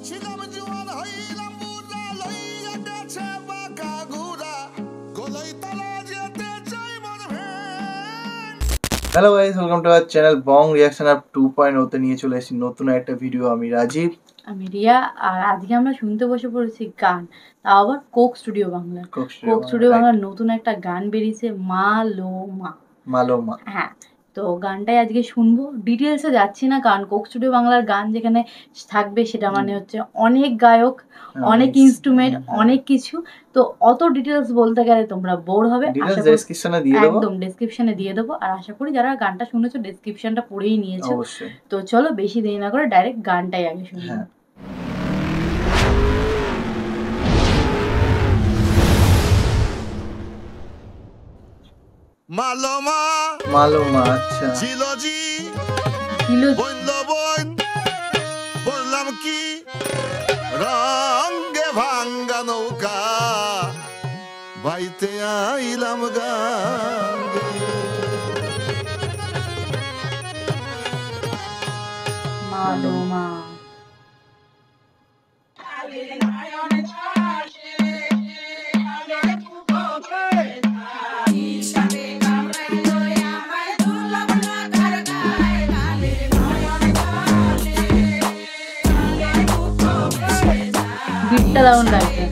Hello guys, welcome to our channel Bong reaction up 2.0 তে নিয়ে চলে এসেছি নতুন একটা ভিডিও। আমি রাজীব, আমি রিয়া, আর আজকে আমরা শুনতে বসে পড়েছি গান, তাও আবার Coke studio Bangla. Coke studio বাংলার নতুন একটা গান বেরিয়েছে, মালোমা। হ্যাঁ, তো গানটাই আজকে শুনবো। ডিটেলসে যাচ্ছি না, কারণ কোক স্টুডিও বাংলার গান যেখানে থাকবে সেটা মানে হচ্ছে অনেক গায়ক, অনেক ইনস্ট্রুমেন্ট, অনেক কিছু, তো অত ডিটেলস বলতে গেলে তোমরা বোর হবে। একদম ডেসক্রিপশনে দিয়ে দেবো, আর আশা করি যারা গানটা শুনেছো ডেসক্রিপশনটা পড়েই নিয়েছো। তো চলো বেশি দেরি না করে ডাইরেক্ট গানটাই আগে শুনি। মালোমা, আচ্ছা। বললাম কি রঙে ভাঙ্গা নৌকা বাইতে আইলাম গাঙ্গে। মালোমা গিটটা দারুণ লাগছে।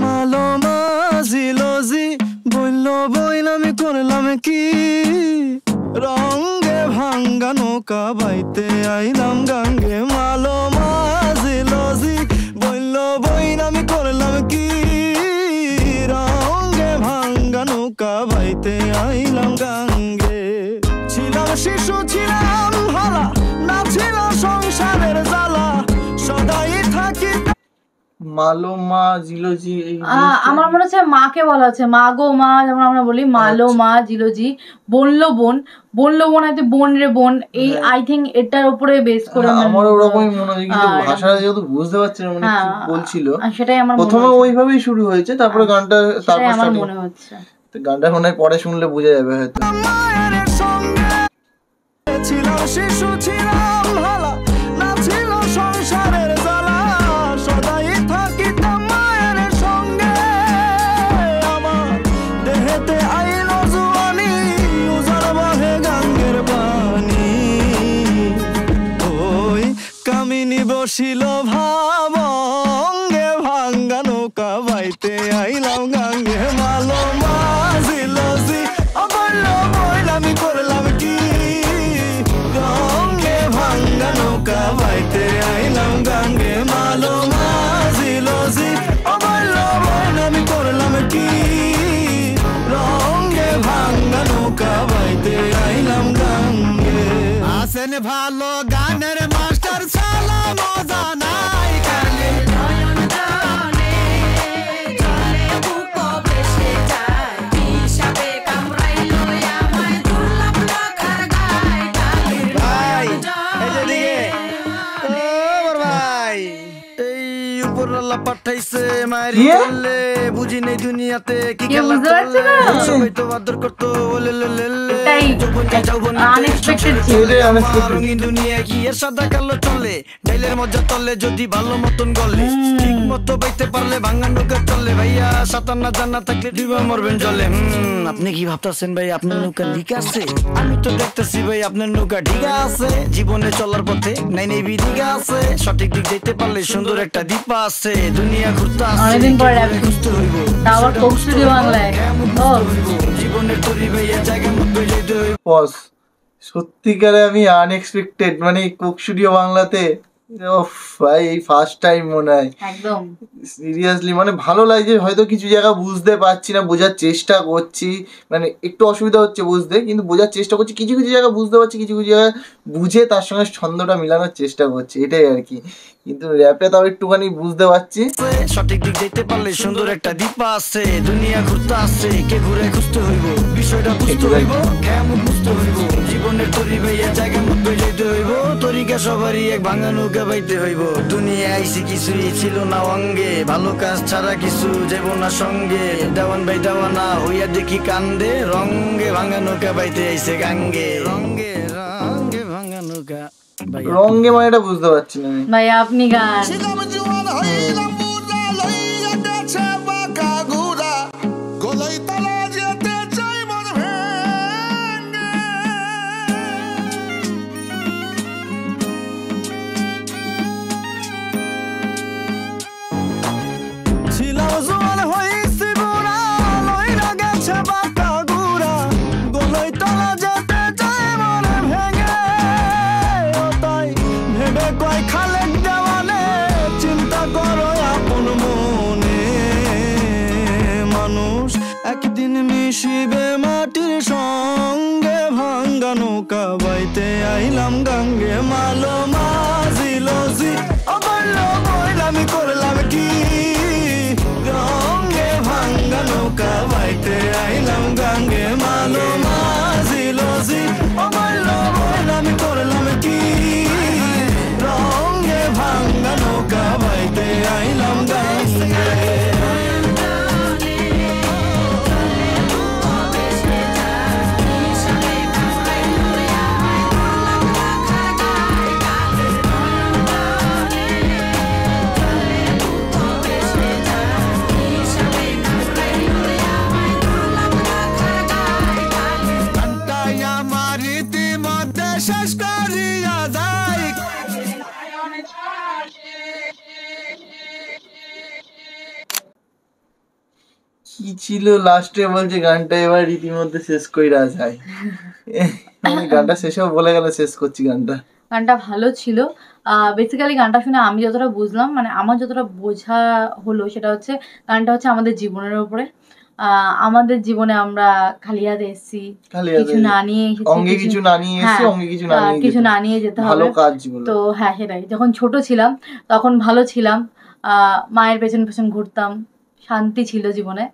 মালোমা জিলোজি বললো বইলামি করলাম কি রঙে ভাঙ্গা নৌকা বাইতে আইলাম গাঙ্গে। মালোমা জিলোজি বললো বইলামি করলাম কি রঙে ভাঙ্গা নৌকা বাইতে আইলাম গাঙ্গে। ছিলাম শিশু, ছিলাম হালা, না ছিল সংসারের জ্বালা, সদাই থাকি। মালোমা জিলোজি, আমার মনে হচ্ছে মাকে বলা হচ্ছে মা গো মা, যেমন আমরা বলি মালোমা জিলোজি। বললো বোন, বললো বোন, হয়তো বোন রে বোন, এই আই থিঙ্ক এটার উপরে বেস করে আমার ওরকমই মনে হয়, কিন্তু ভাষাটা যেহেতু বুঝতে পারছি না মানে কি বলছিল, সেটাই আমার প্রথমে ওইভাবেই শুরু হয়েছে, তারপরে গানটা তারপর আমার মনে হচ্ছে গানটা মনে হয় পরে শুনলে বোঝা যাবে হয়তো। ছিলাম শিশু, ছিলাম হালা, না ছিল সংসারের জ্বালা, সদাই থাকিতাম মায়ের সঙ্গে। আমার দেহেতে আইল জুয়ানি, উজাড় বাহে গাঙ্গের পানি। ওই কামিনী বসিল ভাবঙ্গে ভাঙ্গা নৌকা বাইতে আইলাম গাঙ্গে। মালোমা জিলোজি বললো বইলামি করলাম কি রঙে ভাঙ্গা নৌকা বাইতে আইলাম গাঙ্গে। মালোমা জিলোজি বললো বইলামি করলাম কি রঙে ভাঙ্গা নৌকা বাইতে আইলাম গাঙ্গে। আসেন ভালো গানের মাস্টার, সালা মজা নাই কালে নয়ন জানে চলে বুকো বেশে যায় হিসাবে কামড়াইলো আমায় দুর্লভ লাখার গায় কালে। ভাই এই যে দিকে ও বড় ভাই, এই উপরওয়ালা পাঠাইছে মারি বললে বুঝি নেই দুনিয়াতে কি খেলা চলে, সবাই তো আদর করতো বলে রঙিন দুনিয়া কি এর সাদা কালো চলে, ডাইলের মজা তলে যদি ভালো মতন গলে, ঠিক মতো বাইতে পারলে ভাঙা নৌকা চলে। ভাইয়া সাঁতার না জানা থাকলে ডিবা মরবেন জলে। আপনি কি ভাবতেছেন ভাই আপনার নৌকা লিক আছে? আমি তো দেখতেছি ভাই আপনার নৌকা ঠিক আছে। জীবনে চলার পথে নাই নেই বিদিকা আছে, সঠিক দিক যেতে পারলে সুন্দর একটা দ্বীপ আছে। দুনিয়া ঘুরতে আসছে খুঁজতে হইব, জীবনের তরি ভাইয়া জায়গা মতো যেতে হইব। সত্যিকারে আমি আনএক্সপেক্টেড, মানে কোক স্টুডিও বাংলাতে ভাই এই ফার্স্ট টাইম মনে হয় একদম সিরিয়াসলি, মানে ভালো লাগছে। হয়তো কিছু জায়গা বুঝতে পারছি না, বোঝার চেষ্টা করছি, মানে একটু অসুবিধা হচ্ছে বুঝতে, কিন্তু বোঝার চেষ্টা করছি। কিছু কিছু জায়গা বুঝতে পারছি, কিছু কিছু জায়গা বুঝে তার সঙ্গে ছন্দটা মিলানোর চেষ্টা করছি, এটাই আর কি। কিন্তু র্যাপে তাও একটুখানি বুঝতে পারছি। সঠিক দিক যেতে পারলে সুন্দর একটা দ্বীপ আছে, দুনিয়া ঘুরতে আসছে কে ঘুরে খুঁজতে হইব, বিষয়টা বুঝতে হইব, কেমন বুঝতে হইব। জীবনের তরি ভাইয়া জায়গা মতো যেতে হইব, তরিকা সবারই এক ভাঙা নৌকা বাইতে হইব। দুনিয়া আইসি কিছুই ছিল না অঙ্গে, ভালো কাজ ছাড়া কিছু যাব না সঙ্গে। দেওয়ান ভাই দেওয়ানা হইয়া দেখি কান্দে, রঙ্গে ভাঙা নৌকা বাইতে আইছে গাঙ্গে। রঙ্গে রঙ্গে ভাঙা নৌকা ভাইয়া। রঙ্গে মানে এটা বুঝতে পারছি না আমি। ভাই আপনি গান। ছিলাম জোয়ান হইলাম বুড়া, লইয়া গেছে বাঁকা ঘুরা, গলায় তালা যেতে চাই মন ভেঙে। ছিলাম জোয়ান হইছি বুড়া, লইয়া গেছে বাঁকা ঘুরা, গলায় তালা যেতে চাই মন ভেঙে। ও তাই ভেবে কয় খালেক দেওয়ানে, চিন্তা করো আপন মনে। মানুষ একদিন মিশিবে মাটির সঙ্গে, ভাঙ্গা নৌকা বাইতে আইলাম গাঙ্গে। মালো মাঝিলো জি অবল্ল বইলামি করলাম কি, রঙ্গে ভাঙ্গা নৌকা বাইতে আইলাম গাঙ্গে। মালো মাঝিলো জি অবল্ল বইলামি করলাম কি, রঙ্গে ভাঙ্গা নৌকা বাইতে আইলাম গাঙ্গে। ঘন্টায় আমার ইতিমধ্যে শেষ করিয়া যাই। কি ছিল লাস্টে বলছে গানটা এবার রীতিমধ্যে শেষ কইরা যায়। মানে গানটা শেষেও বলে গেল শেষ করছি গানটা। গানটা ভালো ছিল। বেসিক্যালি গানটা শুনে আমি যতটা বুঝলাম, মানে আমার যতটা বোঝা হলো সেটা হচ্ছে গানটা হচ্ছে আমাদের জীবনের উপরে। আমাদের জীবনে আমরা খালি হাতে এসেছি, খালি কিছু হাতে না নিয়ে এসেছি, অঙ্গে কিছু না নিয়ে এসে হ্যাঁ, অঙ্গে কিছু না নিয়ে কিছু যেতে না হবে। নিয়ে যেতে ভালো হবে। কাজগুলো। তো হ্যাঁ সেটাই, যখন ছোট ছিলাম তখন ভালো ছিলাম, মায়ের পেছন পেছন ঘুরতাম, শান্তি ছিল জীবনে।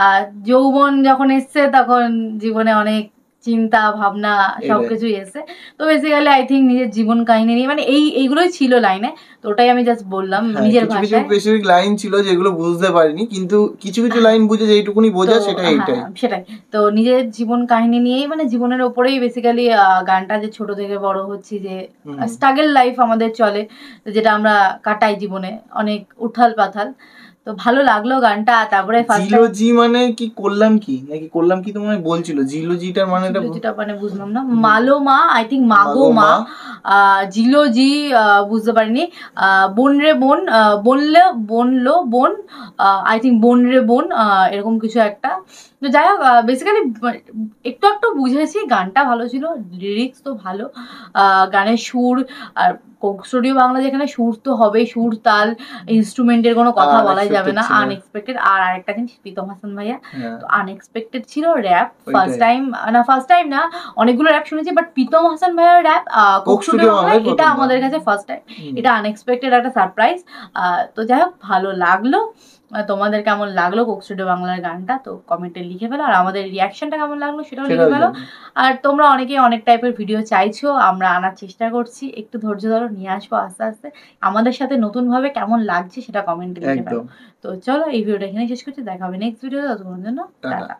আর যৌবন যখন এসছে তখন জীবনে অনেক চিন্তা ভাবনা সবকিছুই এসছে। তো বেসিক্যালি আই থিঙ্ক নিজের জীবন কাহিনী নিয়ে, মানে এইগুলোই ছিল লাইনে। তো ওটাই আমি জাস্ট বললাম হ্যাঁ, নিজের কিছু কিছু ভাষায়। স্পেসিফিক লাইন ছিল যেগুলো বুঝতে পারিনি, কিন্তু কিছু কিছু লাইন বুঝে যেইটুকুনি বোঝা তো সেটা হ্যাঁ, এইটাই। সেটাই। তো নিজের জীবন কাহিনী নিয়েই, মানে জীবনের ওপরেই বেসিক্যালি গানটা, যে ছোট থেকে বড় হচ্ছি, যে স্ট্রাগল লাইফ আমাদের চলে, যেটা আমরা কাটাই জীবনে, অনেক উঠাল পাথাল। তো ভালো লাগলো গানটা। তারপরে জিলোজি মানে কি করলাম কি, নাকি করলাম কি তোমায় বলছিল? জিলোজিটার মানেটা যেটা মানে বুঝলাম না। মালো মা, আই থিঙ্ক মাগো মা। জিলোজি বুঝতে পারিনি। বোন রে বোন, বললে বনলো বোন, আই থিঙ্ক বোন রে বোন, এরকম কিছু একটা। তো যাই হোক, বেসিক্যালি একটু একটু বুঝেছি। গানটা ভালো ছিল, লিরিক্স তো ভালো, গানের সুর। আর কোক স্টুডিও বাংলা যেখানে সুর তো হবেই, সুর তাল ইনস্ট্রুমেন্টের কোনো কথা বলাই যাবে না, আনএক্সপেক্টেড। আর আরেকটা জিনিস, প্রীতম হাসান ভাইয়া তো আনএক্সপেক্টেড ছিল। র্যাপ ফার্স্ট টাইম না, অনেকগুলো র্যাপ শুনেছি, বাট প্রীতম হাসান ভাইয়ার র্যাপ কোক স্টুডিও বাংলায় এটা আমাদের কাছে ফার্স্ট টাইম। এটা আনএক্সপেক্টেড একটা সারপ্রাইজ। তো যাই হোক, ভালো লাগলো। তোমাদের কেমন লাগলো কোক স্টুডিও বাংলার গানটা তো কমেন্টে লিখে ফেলো, আর আমাদের রিয়াকশনটা কেমন লাগলো সেটাও লিখে ফেলো। আর তোমরা অনেকেই অনেক টাইপের ভিডিও চাইছো, আমরা আনার চেষ্টা করছি। একটু ধৈর্য ধরো, নিয়ে আসবো আস্তে আস্তে। আমাদের সাথে নতুন ভাবে কেমন লাগছে সেটা কমেন্টে লিখে ফেলো। তো চলো, এই ভিডিওটা এখানে শেষ করছি, দেখা হবে নেক্সট ভিডিও। ততক্ষণের জন্য টাটা।